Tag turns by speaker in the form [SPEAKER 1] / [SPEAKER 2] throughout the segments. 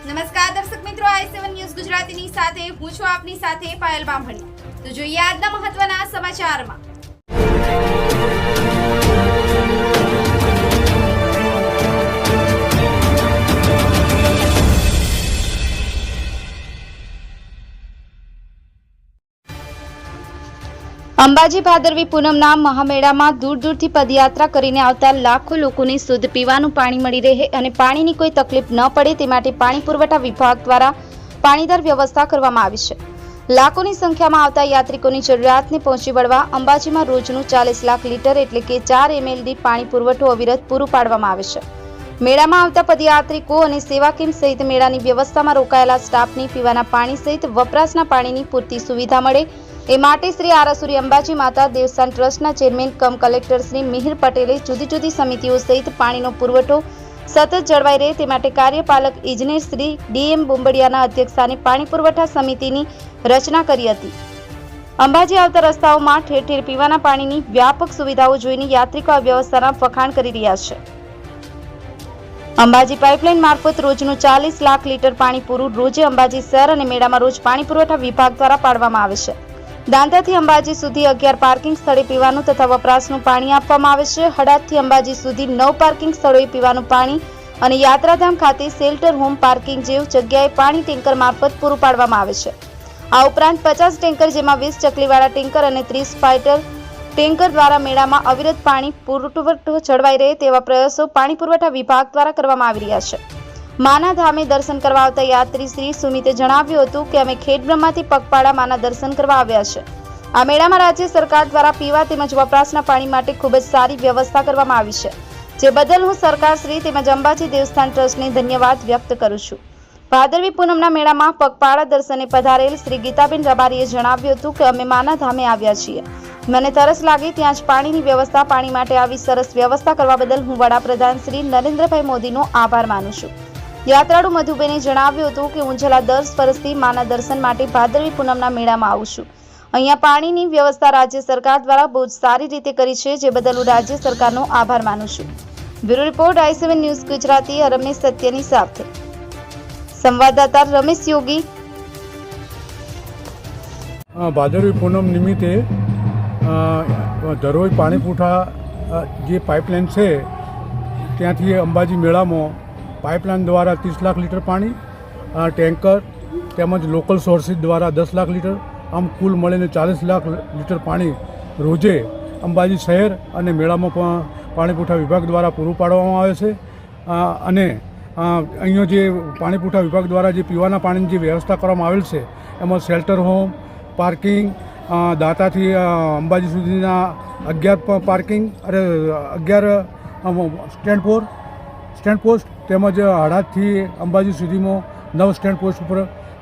[SPEAKER 1] નમસ્કાર દર્શક મિત્રો, i7 ન્યૂઝ ગુજરાતીની સાથે હું છું આપની સાથે પાયલ બામણી। તો જોઈએ આજના મહત્વના સમાચારમાં। અંબાજી ભાદરવી પૂનમના મહામેળામાં દૂર દૂરથી પદયાત્રા કરીને આવતા લાખો લોકોને શુદ્ધ પીવાનું પાણી મળી રહે અને પાણીની કોઈ તકલીફ ન પડે તે માટે પાણી પુરવઠા વિભાગ દ્વારા પાણીદાર વ્યવસ્થા કરવામાં આવી છે। લાખોની સંખ્યામાં આવતા યાત્રિકોની જરૂરિયાતને પહોંચી વળવા અંબાજીમાં રોજનું 40 લાખ લીટર એટલે કે 4 ml પાણી પુરવઠો અવિરત પૂરું પાડવામાં આવે છે। મેળામાં આવતા પદયાત્રિકો અને સેવા કેમ્પ સહિત મેળાની વ્યવસ્થામાં રોકાયેલા સ્ટાફને પીવાના પાણી સહિત વપરાશના પાણીની પૂરતી સુવિધા મળે એ માટે શ્રી આરાસુરી અંબાજી માતા દેવસ્થાન ટ્રસ્ટના ચેરમેન કમ કલેક્ટર શ્રી મિહિર પટેલે જુદી જુદી સમિતિઓ સહિત પાણીનો પુરવઠો સતત જળવાઈ રહે તે માટે કાર્યપાલક ઇજનેર શ્રી ડીએમ બોંબડિયાના અધ્યક્ષસ્થાને પાણી પુરવઠા સમિતિની રચના કરી હતી। અંબાજી આવતા રસ્તાઓમાં ઠેર ઠેર પીવાના પાણીની વ્યાપક સુવિધાઓ જોઈને યાત્રિકો આ વ્યવસ્થાના વખાણ કરી રહ્યા છે। અંબાજી પાઇપલાઇન મારફત રોજનું 40 લાખ લીટર પાણી પૂરું રોજે અંબાજી શહેર અને મેળામાં રોજ પાણી પુરવઠા વિભાગ દ્વારા પાડવામાં આવે છે। દાંતાથી અંબાજી સુધી 11 પાર્કિંગ સ્થળે પીવાનું તથા વપરાશનું પાણી આપવામાં આવે છે। હડાદથી અંબાજી સુધી 9 પાર્કિંગ સ્થળોએ પીવાનું પાણી અને યાત્રાધામ ખાતે શેલ્ટર હોમ પાર્કિંગ જેવી જગ્યાએ પાણી ટેન્કર મારફત પૂરું પાડવામાં આવે છે। આ ઉપરાંત 50 ટેન્કર જેમાં 20 ચકલીવાળા ટેન્કર અને 30 ફાઇટર ટેન્કર દ્વારા મેળામાં અવિરત પાણી પુરવઠો જળવાઈ રહે તેવા પ્રયાસો પાણી પુરવઠા વિભાગ દ્વારા કરવામાં આવી રહ્યા છે। માના ધામે દર્શન કરવા આવતા યાત્રી શ્રી સુમિતે જણાવ્યું હતું કે અમે ખેડબ્રહ્માથી પગપાળા માના દર્શન કરવા આવ્યા છે। આ મેળામાં રાજ્ય સરકાર દ્વારા પીવા તેમજ વપરાશના પાણી માટે ખૂબ જ સારી વ્યવસ્થા કરવામાં આવી છે, જે બદલ હું સરકાર શ્રી તેમજ અંબાજી દેવસ્થાન ટ્રસ્ટને ધન્યવાદ વ્યક્ત કરું છું। ભાદરવી પૂનમના મેળામાં પગપાળા દર્શને પધારેલ શ્રી ગીતાબેન રબારીએ જણાવ્યું હતું કે અમે માના ધામે આવ્યા છીએ, મને તરસ લાગી ત્યાં જ પાણીની વ્યવસ્થા, પાણી માટે આવી સરસ વ્યવસ્થા કરવા બદલ હું વડાપ્રધાન શ્રી નરેન્દ્રભાઈ મોદીનો આભાર માનું છું। યાત્રાળુ મધુબેને જણાવ્યું હતું કે હું છેલ્લા 10 વર્ષથી માના દર્શન માટે ભાદરવી પૂનમના મેળામાં આવું છું। અહીંયા પાણીની વ્યવસ્થા રાજ્ય સરકાર દ્વારા બહુ જ સારી રીતે કરી છે, જે બદલ હું રાજ્ય સરકારનો આભાર માનું છું। Bureau report i7 news Gujarati. Ramesh સત્યની સાથે સંવાદદાતા રમેશ યોગી।
[SPEAKER 2] ભાદરવી પૂનમ નિમિત્તે ધરોઈ પાણી પુરવઠા જે પાઇપલાઇન છે ત્યાંથી અંબાજી મેળામાં પાઇપલાઇન દ્વારા 30 લાખ લીટર પાણી, ટેન્કર તેમજ લોકલ સોર્સિસ દ્વારા 10 લાખ લીટર, આમ કુલ મળીને 40 લાખ લીટર પાણી રોજે અંબાજી શહેર અને મેળામાં પણ પાણી પુરવઠા વિભાગ દ્વારા પૂરું પાડવામાં આવે છે। અને અહીંયા જે પાણી પુરવઠા વિભાગ દ્વારા જે પીવાના પાણીની જે વ્યવસ્થા કરવામાં આવેલ છે એમાં શેલ્ટર હોમ, પાર્કિંગ, દાંતાથી અંબાજી સુધીના 11 પાર્કિંગ અને 11 સ્ટેન્ડ પોસ્ટ તેમજ હડાદથી અંબાજી સુધીમાં 9 સ્ટેન્ડ પોસ્ટ ઉપર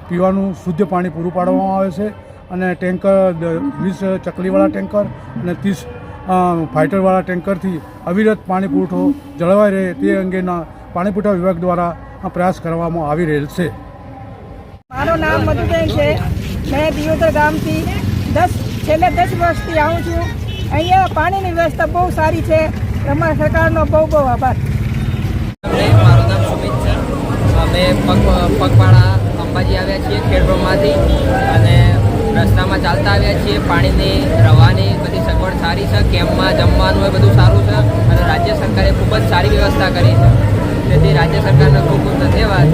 [SPEAKER 2] પીવાનું શુદ્ધ પાણી પૂરું પાડવામાં આવે છે। અને ટેન્કર 20 ચકલીવાળા ટેન્કર અને 30 ફાઇટરવાળા ટેન્કરથી અવિરત પાણી પુરવઠો જળવાઈ રહે તે અંગેના પાણી પુરવઠા વિભાગ દ્વારા પ્રયાસ કરવામાં આવી રહેલ છે।
[SPEAKER 3] મારું નામ મધુબેન છે, મેં દિયોદર ગામથી છેલ્લે 10 વર્ષથી આવું છું। અહીંયા પાણીની વ્યવસ્થા બહુ સારી છે, અમારા સરકારનો બહુ બહુ આભાર।
[SPEAKER 4] મારું નામ સુમિત છે, અમે પગપાળા અંબાજી આવ્યા છીએ ખેડબ્રહ્માથી અને રસ્તામાં ચાલતા આવ્યા છીએ। પાણીની રવાની બધી સગવડ સારી છે, કેમ્પમાં જમવાનું એ બધું સારું છે અને રાજ્ય સરકારે ખૂબ જ સારી વ્યવસ્થા કરી છે, તેથી રાજ્ય સરકારનો ખૂબ ખૂબ ધન્યવાદ।